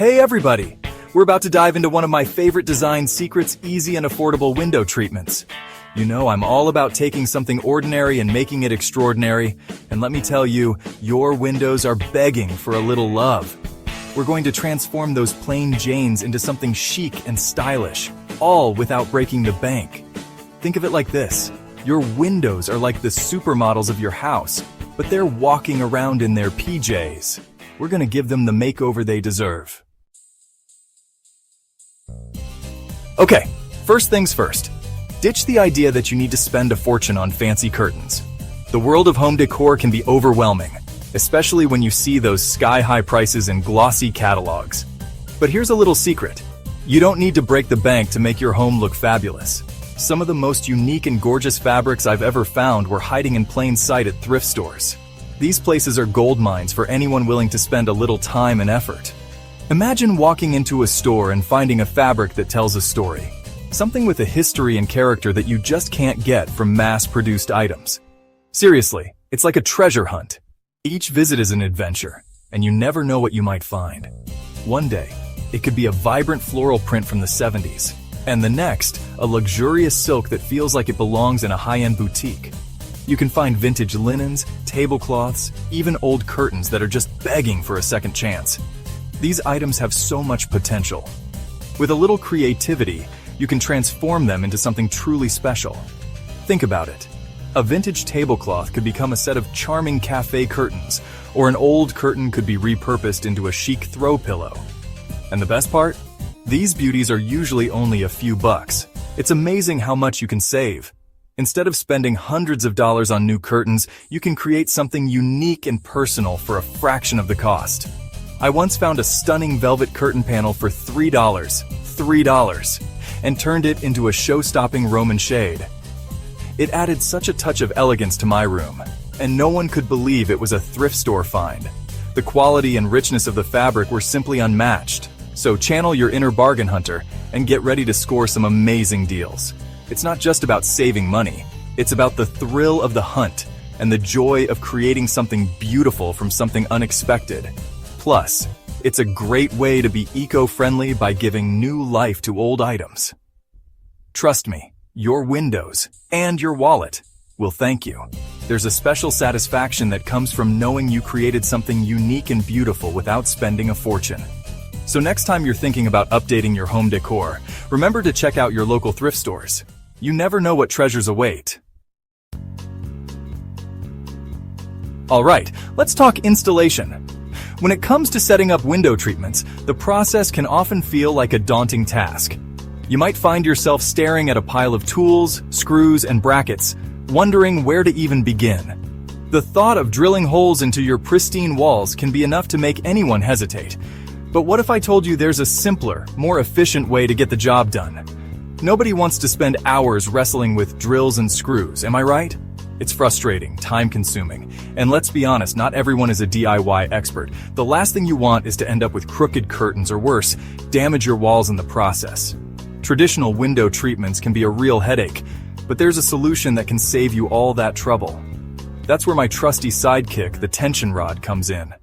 Hey everybody! We're about to dive into one of my favorite design secrets, easy and affordable window treatments. You know, I'm all about taking something ordinary and making it extraordinary, and let me tell you, your windows are begging for a little love. We're going to transform those plain Janes into something chic and stylish, all without breaking the bank. Think of it like this. Your windows are like the supermodels of your house, but they're walking around in their PJs. We're going to give them the makeover they deserve. Okay, first things first. Ditch the idea that you need to spend a fortune on fancy curtains. The world of home decor can be overwhelming, especially when you see those sky-high prices in glossy catalogs. But here's a little secret. You don't need to break the bank to make your home look fabulous. Some of the most unique and gorgeous fabrics I've ever found were hiding in plain sight at thrift stores. These places are gold mines for anyone willing to spend a little time and effort. Imagine walking into a store and finding a fabric that tells a story. Something with a history and character that you just can't get from mass-produced items. Seriously, it's like a treasure hunt. Each visit is an adventure, and you never know what you might find. One day, it could be a vibrant floral print from the 70s, and the next, a luxurious silk that feels like it belongs in a high-end boutique. You can find vintage linens, tablecloths, even old curtains that are just begging for a second chance. These items have so much potential. With a little creativity, you can transform them into something truly special. Think about it. A vintage tablecloth could become a set of charming cafe curtains, or an old curtain could be repurposed into a chic throw pillow. And the best part? These beauties are usually only a few bucks. It's amazing how much you can save. Instead of spending hundreds of dollars on new curtains, you can create something unique and personal for a fraction of the cost. I once found a stunning velvet curtain panel for $3, and turned it into a show-stopping Roman shade. It added such a touch of elegance to my room, and no one could believe it was a thrift store find. The quality and richness of the fabric were simply unmatched. So channel your inner bargain hunter and get ready to score some amazing deals. It's not just about saving money, it's about the thrill of the hunt and the joy of creating something beautiful from something unexpected. Plus, it's a great way to be eco-friendly by giving new life to old items. Trust me, your windows and your wallet will thank you. There's a special satisfaction that comes from knowing you created something unique and beautiful without spending a fortune. So next time you're thinking about updating your home decor, remember to check out your local thrift stores. You never know what treasures await. Alright, let's talk installation. When it comes to setting up window treatments, the process can often feel like a daunting task. You might find yourself staring at a pile of tools, screws, and brackets, wondering where to even begin. The thought of drilling holes into your pristine walls can be enough to make anyone hesitate. But what if I told you there's a simpler, more efficient way to get the job done? Nobody wants to spend hours wrestling with drills and screws, am I right? It's frustrating, time-consuming, and let's be honest, not everyone is a DIY expert. The last thing you want is to end up with crooked curtains or worse, damage your walls in the process. Traditional window treatments can be a real headache, but there's a solution that can save you all that trouble. That's where my trusty sidekick, the tension rod, comes in.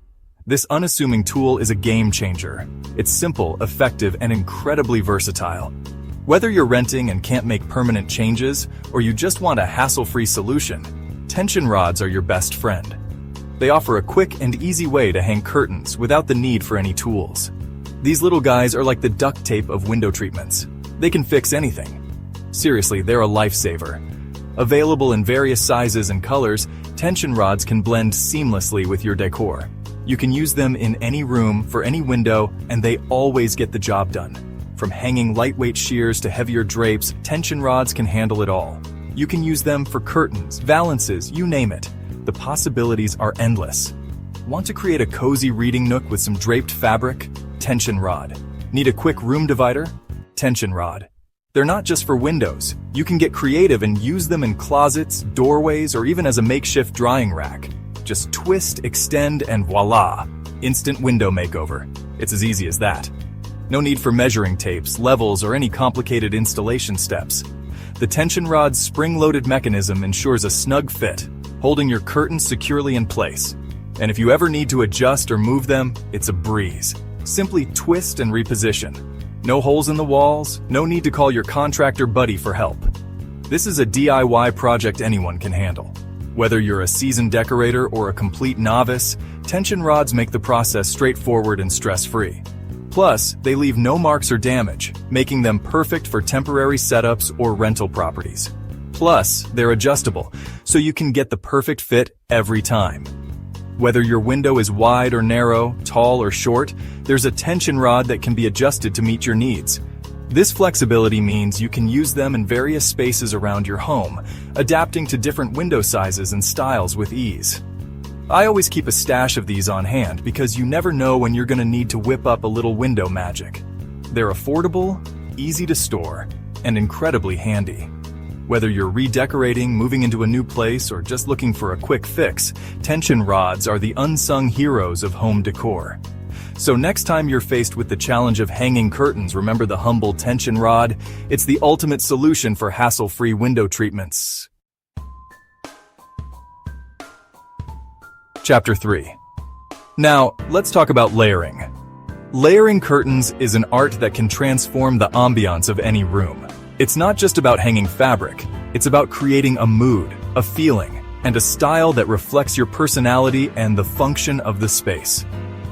This unassuming tool is a game changer. It's simple, effective, and incredibly versatile. Whether you're renting and can't make permanent changes, or you just want a hassle-free solution, tension rods are your best friend. They offer a quick and easy way to hang curtains without the need for any tools. These little guys are like the duct tape of window treatments. They can fix anything. Seriously, they're a lifesaver. Available in various sizes and colors, tension rods can blend seamlessly with your decor. You can use them in any room, for any window, and they always get the job done. From hanging lightweight shears to heavier drapes, tension rods can handle it all. You can use them for curtains, valances, you name it. The possibilities are endless. Want to create a cozy reading nook with some draped fabric? Tension rod. Need a quick room divider? Tension rod. They're not just for windows. You can get creative and use them in closets, doorways, or even as a makeshift drying rack. Just twist, extend, and voila! Instant window makeover. It's as easy as that. No need for measuring tapes, levels, or any complicated installation steps. The tension rod's spring-loaded mechanism ensures a snug fit, holding your curtains securely in place. And if you ever need to adjust or move them, it's a breeze. Simply twist and reposition. No holes in the walls, no need to call your contractor buddy for help. This is a DIY project anyone can handle. Whether you're a seasoned decorator or a complete novice, tension rods make the process straightforward and stress-free. Plus, they leave no marks or damage, making them perfect for temporary setups or rental properties. Plus, they're adjustable, so you can get the perfect fit every time. Whether your window is wide or narrow, tall or short, there's a tension rod that can be adjusted to meet your needs. This flexibility means you can use them in various spaces around your home, adapting to different window sizes and styles with ease. I always keep a stash of these on hand because you never know when you're going to need to whip up a little window magic. They're affordable, easy to store, and incredibly handy. Whether you're redecorating, moving into a new place, or just looking for a quick fix, tension rods are the unsung heroes of home decor. So next time you're faced with the challenge of hanging curtains, remember the humble tension rod. It's the ultimate solution for hassle-free window treatments. Chapter 3. Now, let's talk about layering. Layering curtains is an art that can transform the ambiance of any room. It's not just about hanging fabric, it's about creating a mood, a feeling, and a style that reflects your personality and the function of the space.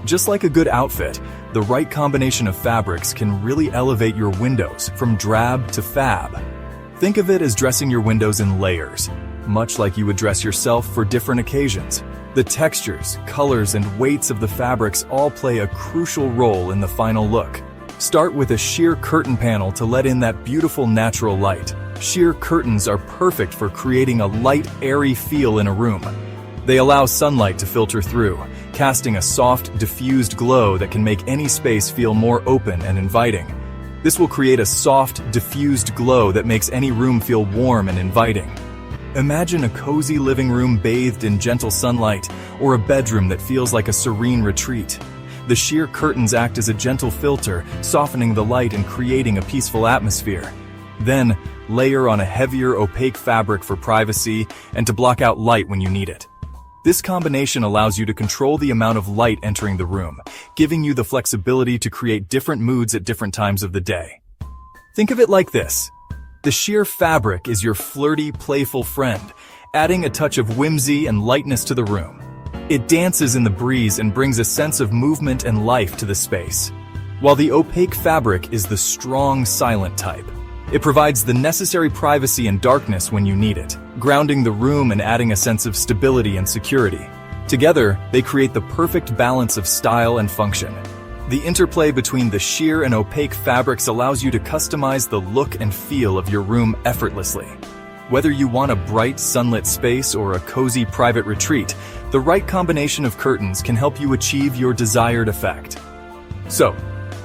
Just like a good outfit, the right combination of fabrics can really elevate your windows from drab to fab. Think of it as dressing your windows in layers, much like you would dress yourself for different occasions. The textures, colors, and weights of the fabrics all play a crucial role in the final look. Start with a sheer curtain panel to let in that beautiful natural light. Sheer curtains are perfect for creating a light, airy feel in a room. They allow sunlight to filter through, casting a soft, diffused glow that can make any space feel more open and inviting. This will create a soft, diffused glow that makes any room feel warm and inviting. Imagine a cozy living room bathed in gentle sunlight, or a bedroom that feels like a serene retreat. The sheer curtains act as a gentle filter, softening the light and creating a peaceful atmosphere. Then, layer on a heavier, opaque fabric for privacy and to block out light when you need it. This combination allows you to control the amount of light entering the room, giving you the flexibility to create different moods at different times of the day. Think of it like this. The sheer fabric is your flirty, playful friend, adding a touch of whimsy and lightness to the room. It dances in the breeze and brings a sense of movement and life to the space. While the opaque fabric is the strong, silent type. It provides the necessary privacy and darkness when you need it, grounding the room and adding a sense of stability and security. Together, they create the perfect balance of style and function. The interplay between the sheer and opaque fabrics allows you to customize the look and feel of your room effortlessly. Whether you want a bright, sunlit space or a cozy private retreat, the right combination of curtains can help you achieve your desired effect. So,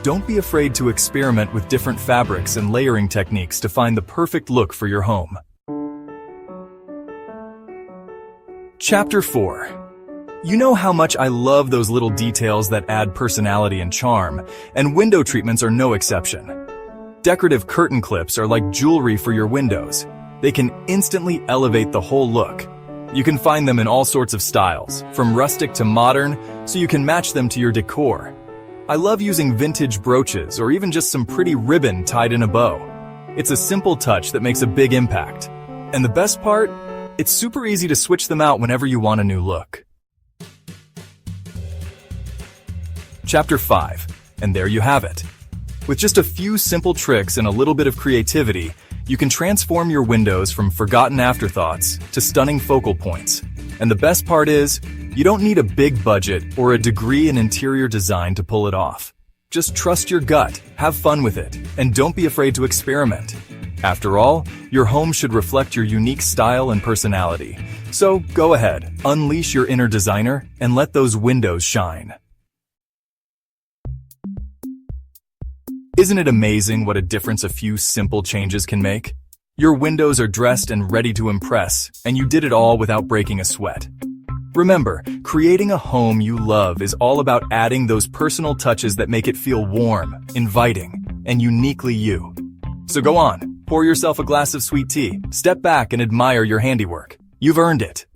don't be afraid to experiment with different fabrics and layering techniques to find the perfect look for your home. Chapter 4. You know how much I love those little details that add personality and charm, and window treatments are no exception. Decorative curtain clips are like jewelry for your windows. They can instantly elevate the whole look. You can find them in all sorts of styles, from rustic to modern, so you can match them to your decor. I love using vintage brooches or even just some pretty ribbon tied in a bow. It's a simple touch that makes a big impact. And the best part? It's super easy to switch them out whenever you want a new look. Chapter 5, and there you have it. With just a few simple tricks and a little bit of creativity, you can transform your windows from forgotten afterthoughts to stunning focal points. And the best part is, you don't need a big budget or a degree in interior design to pull it off. Just trust your gut, have fun with it, and don't be afraid to experiment. After all, your home should reflect your unique style and personality. So go ahead, unleash your inner designer, and let those windows shine. Isn't it amazing what a difference a few simple changes can make? Your windows are dressed and ready to impress, and you did it all without breaking a sweat. Remember, creating a home you love is all about adding those personal touches that make it feel warm, inviting, and uniquely you. So go on, pour yourself a glass of sweet tea, step back and admire your handiwork. You've earned it.